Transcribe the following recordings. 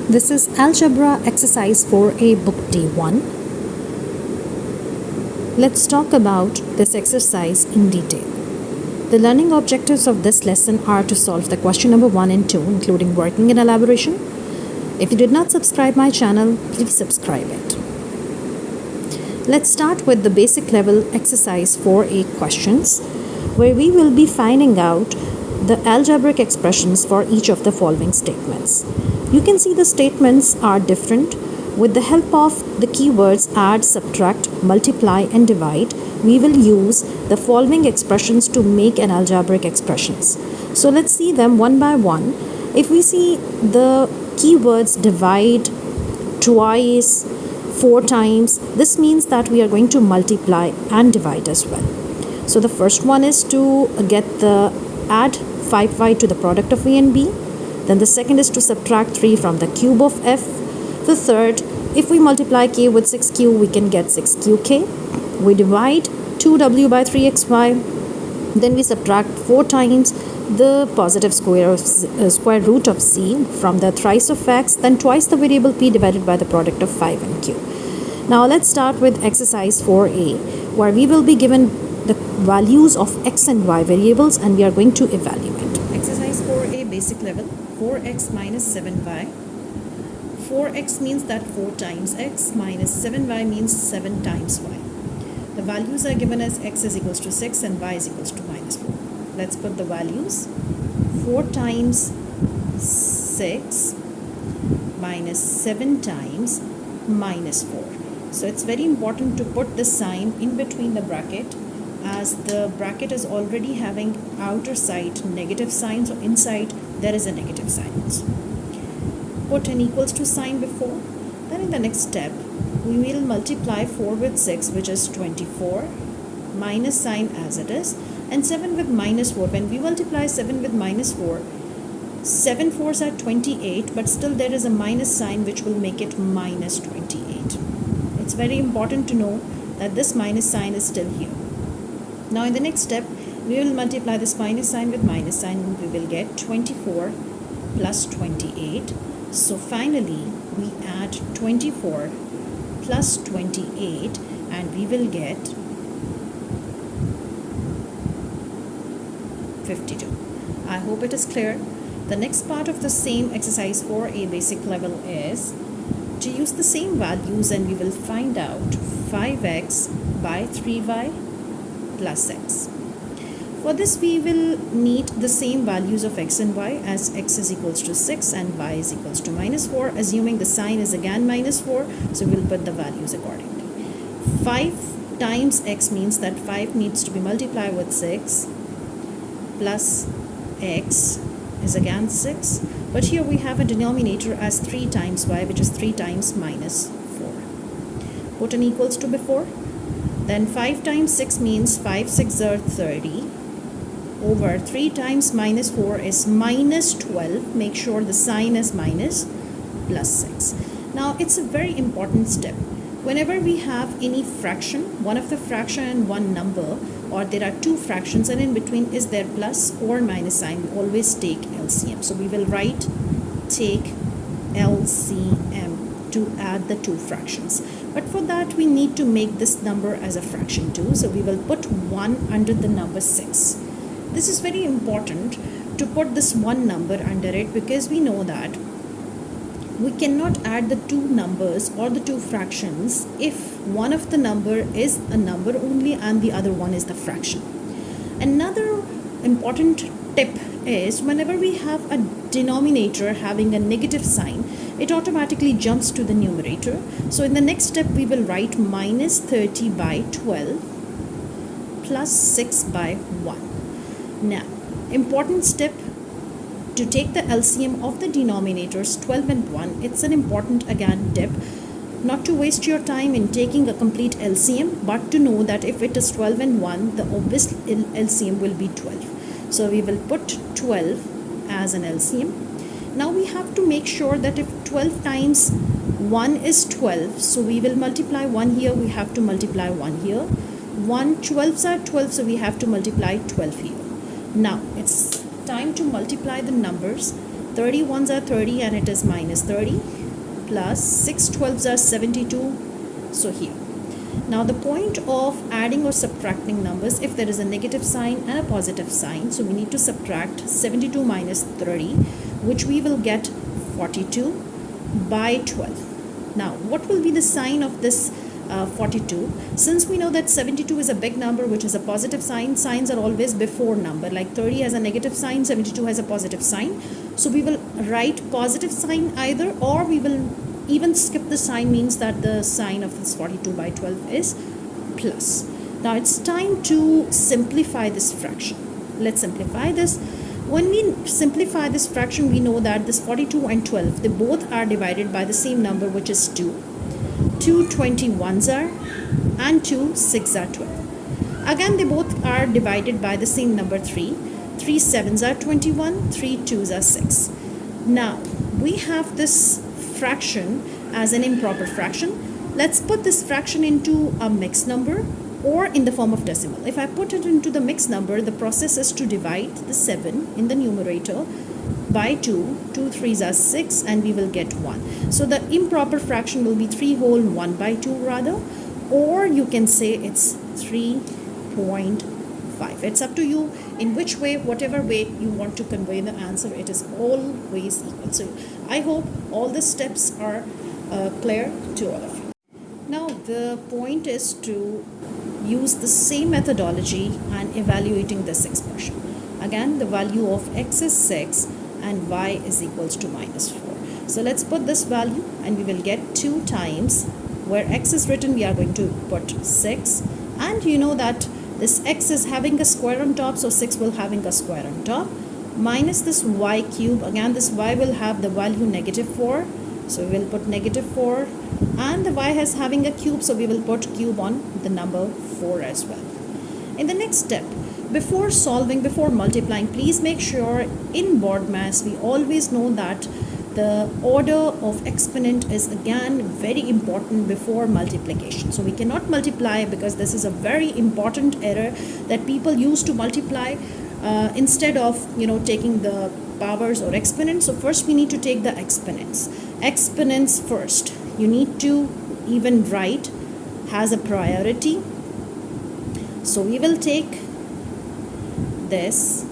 This is Algebra Exercise 4A Book D1. Let's talk about this exercise in detail. The learning objectives of this lesson are to solve the question number 1 and 2, including working and elaboration. If you did not subscribe my channel, please subscribe it. Let's start with the basic level exercise 4A questions, where we will be finding out the algebraic expressions for each of the following statements. You can see the statements are different. With the help of the keywords add, subtract, multiply and divide, we will use the following expressions to make an algebraic expressions. So let's see them one by one. If we see the keywords divide, twice, 4 times, this means that we are going to multiply and divide as well. So the first one is to get the add 5y to the product of a and b. Then the second is to subtract 3 from the cube of f. The third, if we multiply k with 6q, we can get 6qk. We divide 2w by 3xy. Then we subtract 4 times the positive square root of c from the thrice of x, then twice the variable p divided by the product of 5 and q. Now let's start with exercise 4a, where we will be given the values of x and y variables and we are going to evaluate. Exercise 4a basic level, 4x minus 7y. 4x means that 4 times x minus 7y means 7 times y. The values are given as x is equals to 6 and y is equals to minus 4. Let's put the values. 4 times 6 minus 7 times minus 4. So it's very important to put the sign in between the bracket, as the bracket is already having outer side negative sign, so inside there is a negative sign also. Put an equals to sign before. Then in the next step, we will multiply 4 with 6, which is 24, minus sign as it is, and 7 with minus 4. When we multiply 7 with minus 4, 7 4s are 28, but still there is a minus sign which will make it minus 28. It's very important to know that this minus sign is still here. Now in the next step, we will multiply this minus sign with minus sign and we will get 24 plus 28. So finally, we add 24 plus 28 and we will get 52. I hope it is clear. The next part of the same exercise 4a basic level is to use the same values and we will find out 5x by 3y plus x. For this we will need the same values of x and y, as x is equals to 6 and y is equals to minus 4, assuming the sign is again minus 4, so we'll put the values accordingly. 5 times x means that 5 needs to be multiplied with 6 plus x is again 6, but here we have a denominator as 3 times y, which is 3 times minus 4. Put an equals to before. Then 5 times 6 means 5 6 are 30 over 3 times minus 4 is minus 12. Make sure the sign is minus plus 6. Now it's a very important step. Whenever we have any fraction, one of the fraction and one number, or there are 2 fractions and in between is there plus or minus sign, we always take LCM. So we will write take LCM to add the 2 fractions. But for that we need to make this number as a fraction too. So we will put 1 under the number 6. This is very important to put this 1 number under it, because we know that we cannot add the 2 numbers or the 2 fractions if one of the number is a number only and the other one is the fraction. Another important tip is whenever we have a denominator having a negative sign, it automatically jumps to the numerator. So in the next step we will write minus 30 by 12 plus 6 by 1. Now, important step to take the LCM of the denominators 12 and 1. It's an important again tip, not to waste your time in taking a complete LCM, but to know that if it is 12 and 1, the obvious LCM will be 12. So we will put 12 as an LCM. Now we have to make sure that if 12 times 1 is 12, so we will multiply 1 here, we have to multiply 1 here. 12s are 12, so we have to multiply 12 here. Now it's time to multiply the numbers. 30 ones are 30 and it is minus 30, plus 6 12s are 72. So here. Now the point of adding or subtracting numbers, if there is a negative sign and a positive sign, so we need to subtract 72 minus 30, which we will get 42 by 12. Now what will be the sign of this 42? Since we know that 72 is a big number which is a positive sign, signs are always before number, like 30 has a negative sign, 72 has a positive sign. So we will write positive sign either, or we will even skip the sign, means that the sign of this 42 by 12 is plus. Now it's time to simplify this fraction. Let's simplify this. When we simplify this fraction, we know that this 42 and 12, they both are divided by the same number, which is 2. 2 21s are, and 2 6s are 12. Again, they both are divided by the same number, 3. 3 7s are 21, 3 2s are 6. Now we have this fraction as an improper fraction. Let's put this fraction into a mixed number or in the form of decimal. If I put it into the mixed number, the process is to divide the 7 in the numerator by 2. 2 3s are 6 and we will get 1. So the improper fraction will be 3 whole 1 by 2 rather, or you can say it's 3.5. It's up to you in which way, whatever way you want to convey the answer, it is always equal. So I hope all the steps are clear to all of you. Now the point is to use the same methodology and evaluating this expression. Again, the value of x is 6 and y is equals to minus 4. So let's put this value and we will get 2 times, where x is written we are going to put 6, and you know that this x is having a square on top, so 6 will having a square on top, minus this y cube. Again, this y will have the value negative 4, so we will put negative 4, and the y has having a cube, so we will put cube on the number 4 as well. In the next step, before solving, before multiplying, please make sure in board maths we always know that the order of exponent is again very important before multiplication. So we cannot multiply, because this is a very important error that people use to multiply instead of taking the powers or exponents. So first we need to take the exponents first. You need to even write has a priority. So we will take this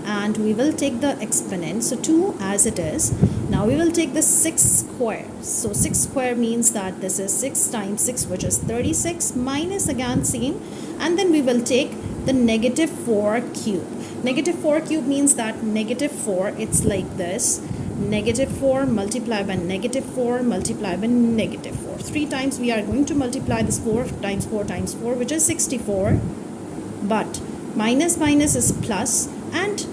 and we will take the exponent, so 2 as it is. Now we will take the 6 square. So 6 square means that this is 6 times 6, which is 36, minus again same, and then we will take the negative 4 cube. Negative 4 cube means that negative 4, it's like this, negative 4 multiplied by negative 4 multiplied by negative 4. 3 times we are going to multiply this 4 times 4 times 4, which is 64, but minus minus is plus, and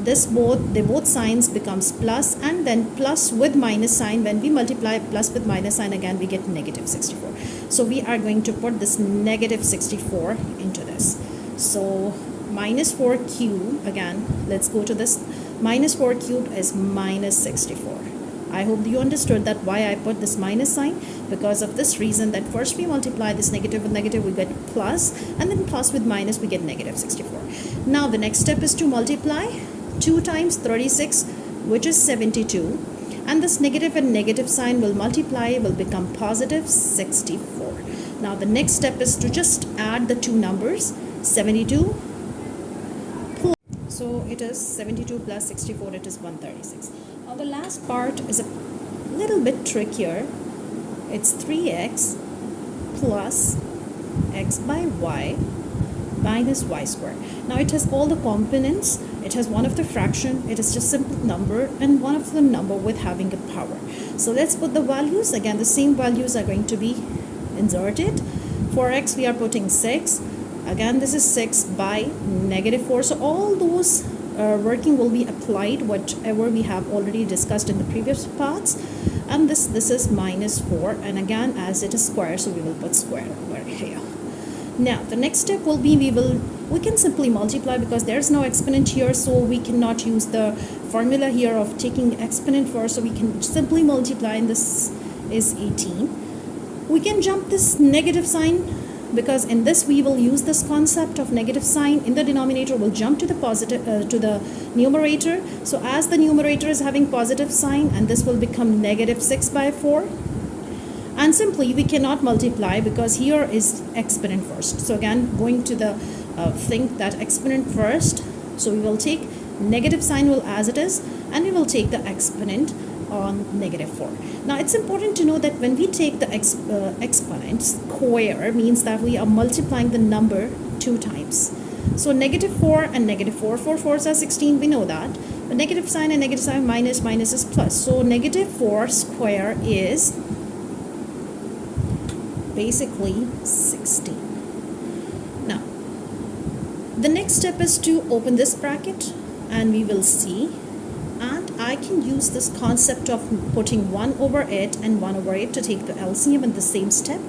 this both signs becomes plus, and then plus with minus sign. When we multiply plus with minus sign, again we get negative 64. So we are going to put this negative 64 into this. So minus 4 cube, again let's go to this, minus 4 cube is minus 64. I hope you understood that why I put this minus sign, because of this reason, that first we multiply this negative with negative, we get plus, and then plus with minus we get negative 64. Now the next step is to multiply 2 times 36, which is 72, and this negative and negative sign will multiply, will become positive 64. Now the next step is to just add the two numbers, 72, so it is 72 plus 64, it is 136. Now the last part is a little bit trickier. It's 3x plus x by y minus y squared. Now it has all the components. It has one of the fraction, it is just simple number, and one of the number with having a power. So let's put the values. Again, the same values are going to be inserted. For x we are putting 6. Again, this is 6 by negative 4. So all those working will be applied, whatever we have already discussed in the previous parts. And this is minus 4, and again as it is square, so we will put square over here. Now the next step will be, we can simply multiply, because there is no exponent here, so we cannot use the formula here of taking exponent first, so we can simply multiply, and this is 18. We can jump this negative sign because in this we will use this concept of negative sign in the denominator will jump to the positive to the numerator. So as the numerator is having positive sign, and this will become negative 6 by 4. And simply we cannot multiply because here is exponent first. So again, going to the think that exponent first. So we will take negative sign will as it is, and we will take the exponent on negative 4. Now it's important to know that when we take the exponent, square means that we are multiplying the number 2 times. So negative 4 and negative 4, 4 4s are 16, we know that. But negative sign and negative sign minus is plus. So negative 4 square is basically 16. Now the next step is to open this bracket, and we will see, and I can use this concept of putting 1 over it and 1 over it to take the LCM in the same step.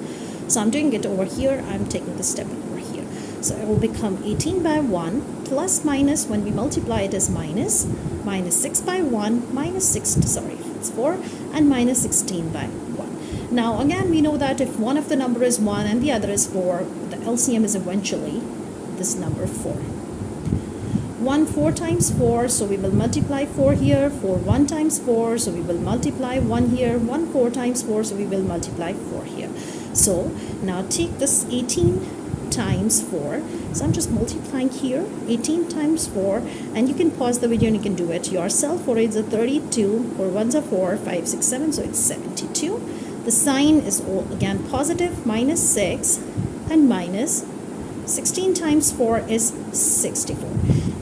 So I'm doing it over here, I'm taking the step over here. So it will become 18 by 1 plus minus, when we multiply it is minus 6 by 1 minus 6, sorry, it's 4, and minus 16 by 1. Now again, we know that if one of the number is 1 and the other is 4, the LCM is eventually this number 4. 1 4 times 4, so we will multiply 4 here. 4 1 times 4, so we will multiply 1 here. 1 4 times 4, so we will multiply 4 here. So now take this 18 times 4. So I'm just multiplying here 18 times 4, and you can pause the video and you can do it yourself. 4 8s are 32, 4 1s are 4, 5 6 7, so it's 72. The sign is all again positive, minus 6, and minus 16 times 4 is 64.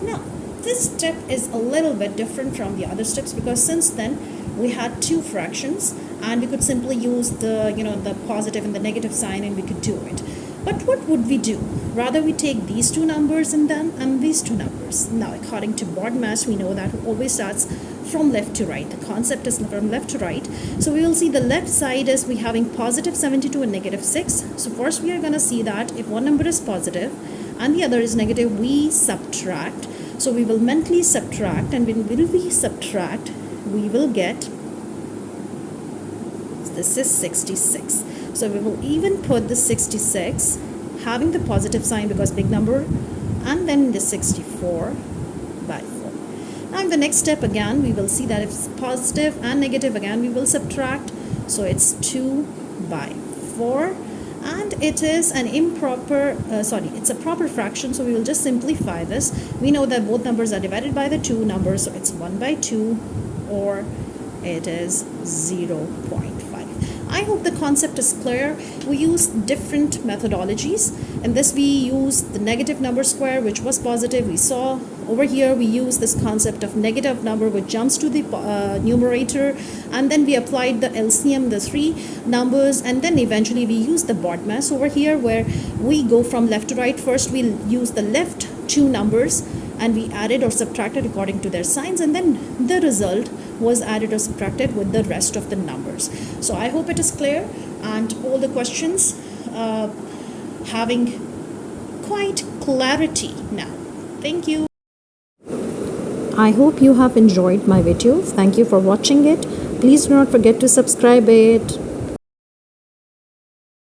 Now this step is a little bit different from the other steps, because since then we had 2 fractions and we could simply use the the positive and the negative sign and we could do it. But what would we do? Rather we take these 2 numbers and these 2 numbers. Now according to BODMAS, we know that it always starts from left to right. The concept is from left to right. So we will see the left side is we having positive 72 and negative 6. So first we are going to see that if one number is positive and the other is negative, we subtract. So we will mentally subtract, and when we subtract, we will get, this is 66. So we will even put the 66 having the positive sign because big number, and then the 64 by 4. Now in the next step again, we will see that if it's positive and negative, again we will subtract. So it's 2 by 4, and it is an improper, it's a proper fraction, so we will just simplify this. We know that both numbers are divided by the 2 numbers, so it's 1 by 2, or it is 0.5. I hope the concept is clear. We use different methodologies. In this we use the negative number square, which was positive. We saw over here we use this concept of negative number which jumps to the numerator, and then we applied the LCM, the 3 numbers, and then eventually we use the BODMAS over here where we go from left to right. First we'll use the left 2 numbers and we added or subtracted according to their signs, and then the result was added or subtracted with the rest of the numbers. So I hope it is clear, and all the questions having quite clarity now. Thank you. I hope you have enjoyed my video. Thank you for watching it. Please do not forget to subscribe it.